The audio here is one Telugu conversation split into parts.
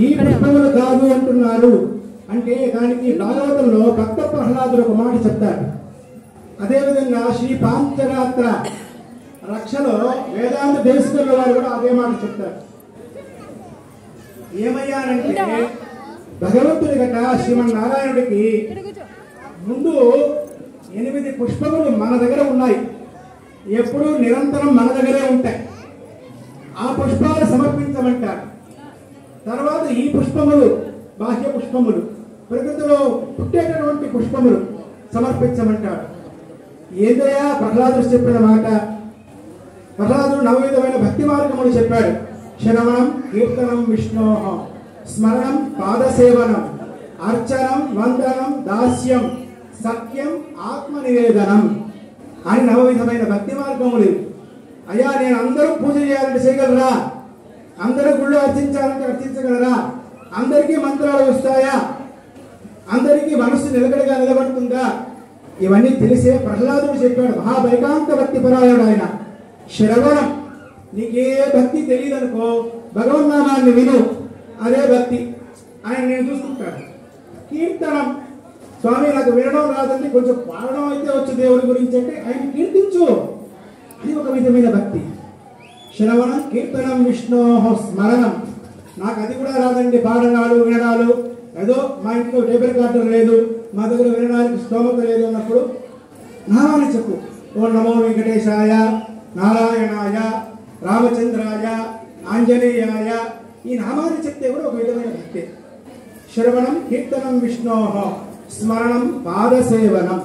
ఈ పుష్పములు కాదు అంటున్నారు అంటే దానికి భాగవతంలో భక్త ప్రహ్లాదుడు ఒక మాట చెప్తారు. అదేవిధంగా శ్రీ పాంచరాత్ర రక్షలో వేదాంత దేశకుల వారు కూడా అదే మాట చెప్తారు. ఏమయ్యారంటే భగవంతుడి గట శ్రీమన్నారాయణుడికి ముందు 8 పుష్పములు మన దగ్గర ఉన్నాయి, ఎప్పుడు నిరంతరం మన దగ్గరే ఉంటాయి. ఆ పుష్పాలు సమర్పించమంటారు. తర్వాత ఈ పుష్పములు బాహ్య పుష్పములు ప్రకృతిలో పుట్టేటటువంటి పుష్పములు సమర్పించమంటాడు. ఏదయా ప్రహ్లాదుడు చెప్పిన మాట. ప్రహ్లాదుడు 9 విధమైన భక్తి మార్గములు చెప్పాడు. శ్రవణం కీర్తనం విష్ణోః, స్మరణం పాదసేవనం, అర్చనం వందనం దాస్యం, సత్యం ఆత్మనివేదనం అని 9 విధమైన భక్తి మార్గములు. అయ్యా నేను అందరూ పూజ చేయాలంటే చేయగలరా? అందరూ గుళ్ళు అర్చించాలంటే అర్చించగలరా? అందరికీ మంత్రాలు వస్తాయా? అందరికీ మనస్సు నిలకడగా నిలబడుతుందా? ఇవన్నీ తెలిసే ప్రహ్లాదుడు చెప్పాడు. మహాభైకాంత భక్తి పరాయణుడు ఆయన. శ్రవణం, నీకే భక్తి తెలియదనుకో భగవన్నామాన్ని విను, అదే భక్తి. ఆయన నేను చూసుకుంటాడు. కీర్తనం, స్వామి నాకు వినడం రాదండి, కొంచెం పాడడం అయితే వచ్చు దేవుడి గురించి అంటే ఆయన కీర్తించు, అది ఒక విధమైన భక్తి. శ్రవణం కీర్తనం విష్ణోః, స్మరణం, నాకు అది కూడా రాదండి పాడడాలు వినడాలు, ఏదో మా ఇంట్లో టేబుల్ రికార్డర్ లేదు, మా దగ్గర వినడానికి స్తోమత లేదు అన్నప్పుడు నామాన్ని చెప్పు. ఓ నమో వెంకటేశాయ, నారాయణాయ, రామచంద్రాయ, ఆంజనేయాయ, ఈ నామాన్ని చెప్తే కూడా ఒక విధమైన భక్తి. శ్రవణం కీర్తనం విష్ణోః, స్మరణం పాదసేవనం.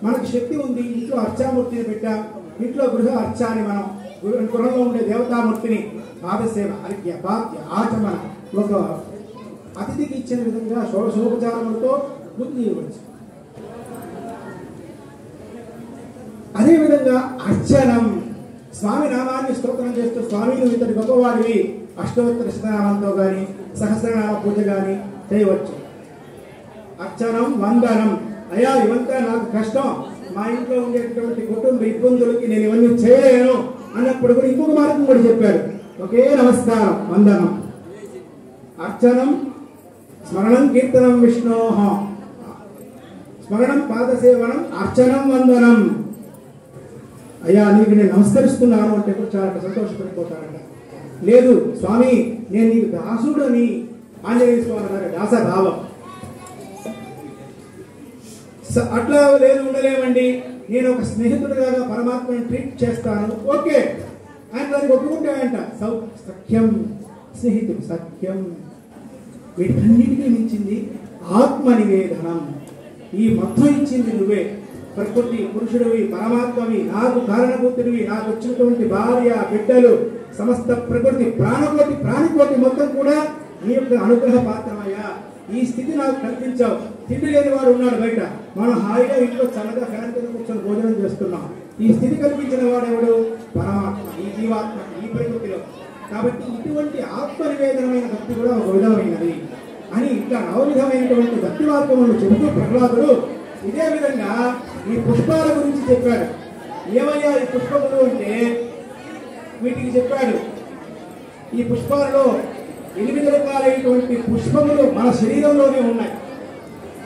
మనకు శక్తి ఉంది, ఇంట్లో అర్చామూర్తిని పెట్టాం, ఇంట్లో గృహ అర్చాని మనం గృహంలో ఉండే దేవతామూర్తిని పాదసేవ, అర్ఘ్య పాద్య ఆచమన ఒక అతిథికి ఇచ్చిన విధంగా షోడశోపచారములతో ముందు ఇవ్వచ్చు. అదేవిధంగా అర్చనం, స్వామి నామాన్ని స్తోత్రం చేస్తూ స్వామి నువ్వు ఇంతటి గొప్పవాడివి అష్టోత్తర శతనామంతో కానీ సహస్రనామ పూజ కానీ చేయవచ్చు. అర్చనం వందనం, అయ్యా ఇవంతా నాకు కష్టం, మా ఇంట్లో ఉండేటటువంటి కుటుంబ ఇబ్బందులకి నేను ఇవన్నీ చేయలేను అన్నప్పుడు కూడా ఇంకొక మార్గం కూడా చెప్పాడు. ఒకే నమస్కారం వందనం. అర్చనం, స్మరణం కీర్తనం విష్ణోః, స్మరణం పాదసేవనం, అర్చనం వందనం. అయ్యా నీకు నేను నమస్కరిస్తున్నాను అంటే కూడా చాలా సంతోషపడిపోతారంట. లేదు స్వామి నేను నీకు దాసుడని ఆంజనేయ స్వామి గారి దాసభావం. అట్లా లేదు ఉండలేమండి, నేను ఒక స్నేహితుడిగా పరమాత్మని ట్రీట్ చేస్తాను, ఓకే ఆయన దానికి ఒప్పుకుంటాయంట. సఖ్యం, స్నేహితుడు సఖ్యం. వీటన్నిటికీ మించింది ఆత్మ నివేదనం. ఈ మొత్తం ఇచ్చింది నువ్వే, ప్రకృతి పురుషుడివి, పరమాత్మవి, నాకు కారణభూతుడివి, నాకు వచ్చినటువంటి భార్య బిడ్డలు, సమస్త ప్రకృతి ప్రాణికోటి మొత్తం కూడా నీ యొక్క అనుగ్రహ పాత్రమయ్యా. ఈ స్థితి నాకు కల్పించావు. తిండి లేని వాడు ఉన్నాడు బయట, మనం హాయిగా ఇంట్లో చల్లగా ఫ్యాన్ కింద కూర్చొని భోజనం చేస్తున్నాం. ఈ స్థితి కల్పించిన వాడెవడు? పరమాత్మ, ఈ జీవాత్మ, ఈ ప్రకృతిలో. కాబట్టి ఇటువంటి ఆత్మ నివేదనమైన భక్తి కూడా ఒక విధమైనది అని ఇట్లా 9 విధమైనటువంటి భక్తి మార్గములను చెబుతూ ప్రహ్లాదుడు ఇదే విధంగా ఈ పుష్పాల గురించి చెప్పాడు. ఏమయ్యా ఈ పుష్పములు అంటే వీటికి చెప్పాడు. ఈ పుష్పాలలో 8 రకాలైనటువంటి పుష్పములు మన శరీరంలోనే ఉన్నాయి.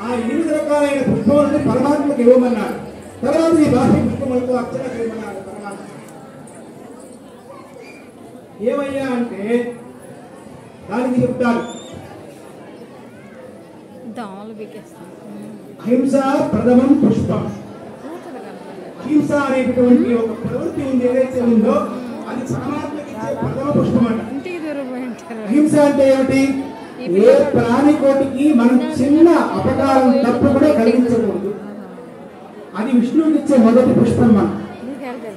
ఆ 8 రకాలైన పుష్పములను పరమాత్మకు ఇవ్వమన్నాడు. తర్వాత ఈ బాహ్య పుష్పములతో అర్చన చేయమన్నాడు పరమాత్మ. ఏమయ్యా అంటే దానికి చెప్తాడు. అహింస ప్రథమం పుష్పం. అహింస అనేటువంటి ఒక ప్రవృత్తి ఉంది, ఏదైతే ఉందో అది పరమాత్మకి ఇచ్చే ప్రథమ పుష్పం అంట. అహింస అంటే ఏమిటి? ఏ ప్రాణికోటికి మనం చిన్న అపకారం తప్పు కూడా కలిగించకూడదు. అది విష్ణువుకి ఇచ్చే మొదటి పుష్పం మనం.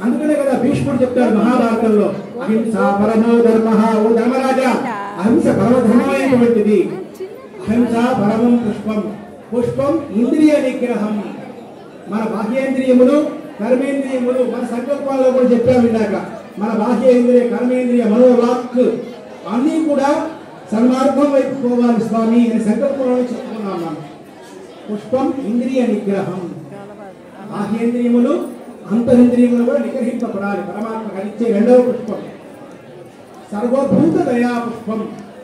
అందుకనే కదా భీష్ముడు చెప్తాడు మహాభారతంలో, అహింస పరమో ధర్మ. ఓ ధర్మరాజా, అహింస పరమధర్మమైనటువంటిది. అహింస పరమం పుష్పం. పుష్పం ఇంద్రియ నిగ్రహం. మన బాహ్యేంద్రియములు, కర్మేంద్రియములు, మన సంకల్పాల్లో కూడా చెప్పాము ఇందాక, మన బాహ్యేంద్రియ, కర్మేంద్రియ, మనోవాక్ అన్నీ కూడా సన్మార్గం వైపు పోవాలి స్వామి అని సంకల్పంలో చెప్పుకున్నాం మనం. పుష్పం ఇంద్రియ నిగ్రహం. బాహ్యేంద్రియములు, అంతరింద్రియములు కూడా నిగ్రహింపబడాలి. పరమాత్మ కలిచ్చే 2వ పుష్పం. సర్వభూత దయా పుష్పం.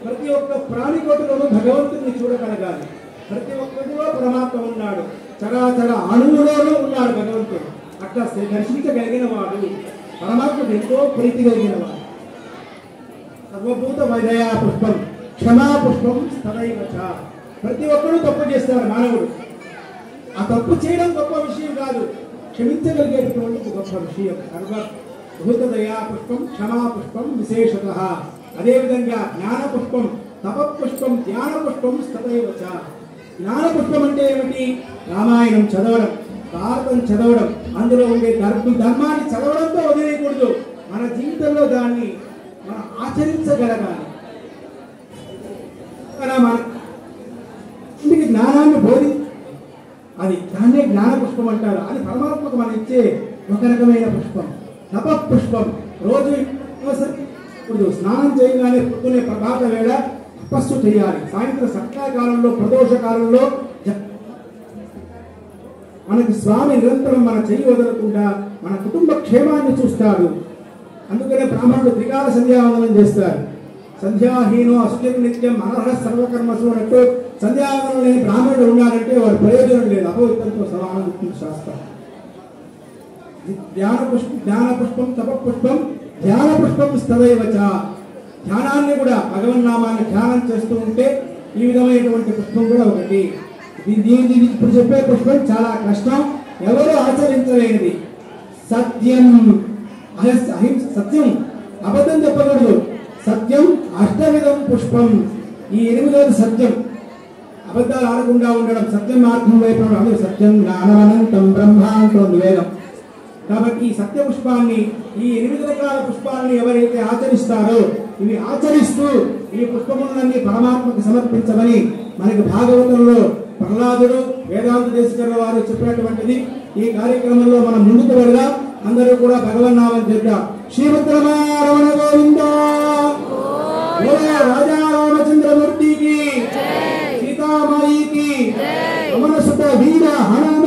ప్రతి ఒక్క ప్రాణికోటిలోనూ భగవంతుడిని చూడగలగాలి. ప్రతి ఒక్కరిలో పరమాత్మ ఉన్నాడు. చరాచర అణువులోనూ ఉన్నాడు భగవంతుడు. అట్లా దర్శించగలిగిన వాడు పరమాత్మకు ఎంతో ప్రీతి కలిగిన వాడు. సర్వభూత వైదయా పుష్పం క్షమా పుష్పం తదైవ చ. ప్రతి ఒక్కరూ తప్పు చేస్తారు మానవుడు. ఆ తప్పు చేయడం గొప్ప విషయం కాదు, క్షమించగలిగేటటువంటి గొప్ప విషయం. సర్వభూత దయా పుష్పం క్షమా పుష్పం విశేషతః. అదేవిధంగా జ్ఞాన పుష్పం తప పుష్పం ధ్యాన పుష్పం తదైవ చ. జ్ఞాన పుష్పం అంటే ఏమిటి? రామాయణం చదవడం, భారతం చదవడం, అందులో ఉండే ధర్మాన్ని చదవడంతో వదిలేయకూడదు. మన జీవితంలో దాన్ని మనం ఆచరించగలగాలి. ఇంటికి జ్ఞానాన్ని బోధి అది దాన్నే జ్ఞాన పుష్పం అంటారు. అది పరమాత్మకు మనం ఇచ్చే ఒక రకమైన పుష్పం. తప పుష్పం రోజు ఇప్పుడు స్నానం చేయగానే పొద్దునే ప్రభాత వేళ తపస్సు చేయాలి. సాయంత్రం సప్తాకాలంలో ప్రదోష కాలంలో మనకి స్వామి నిరంతరం మన చెయ్యి వదలకుండా మన కుటుంబ క్షేమాన్ని చూస్తాడు. అందుకనే బ్రాహ్మణుడు త్రికాల సంధ్యావందనం చేస్తారు. సంధ్యాహీనో అసుజన్ నిత్యం అనర్హ సర్వకర్మసు అన్నట్టు సంధ్యావందనం లేని బ్రాహ్మణుడు ఉన్నాడంటే వాడు ప్రయోజనం లేదు, అపవిత్రంతో సమానం శాస్త్రం. జ్ఞాన పుష్పం తప పుష్పం ధ్యాన పుష్పం తదైవ చ. ధ్యానాన్ని కూడా భగవన్నామాన్ని ధ్యానం చేస్తూ ఉంటే ఈ విధమైనటువంటి పుష్పం కూడా ఒకటి. దీని ఇప్పుడు చెప్పే పుష్పం చాలా కష్టం, ఎవరు ఆచరించలేనిది. సత్యం సత్యం అబద్ధం చెప్పకూడదు. సత్యం అష్టవిధం పుష్పం. ఈ 8 సత్యం, అబద్ధాలు ఆడకుండా ఉండడం, సత్యం మార్గం వైపు అది సత్యం జ్ఞానమనంతం బ్రహ్మాండం వేదం. కాబట్టి ఈ సత్య పుష్పాన్ని, ఈ 8 రకాల పుష్పాలని ఎవరైతే ఆచరిస్తారో, ఇవి ఆచరిస్తూ ఈ పుష్పములన్నీ పరమాత్మకు సమర్పించమని మనకి భాగవతంలో ప్రహ్లాదుడు వేదాంత దేశికర్ల వారు చెప్పినటువంటిది. ఈ కార్యక్రమంలో మనం ముందుకు వెళ్దాం. అందరూ కూడా భగవన్నామం చేద్దాం. శ్రీమద్రమణ గోవింద, రాజా రామచంద్రమూర్తికి, సీతామాయికి, రమణ సుత వీర హనుమ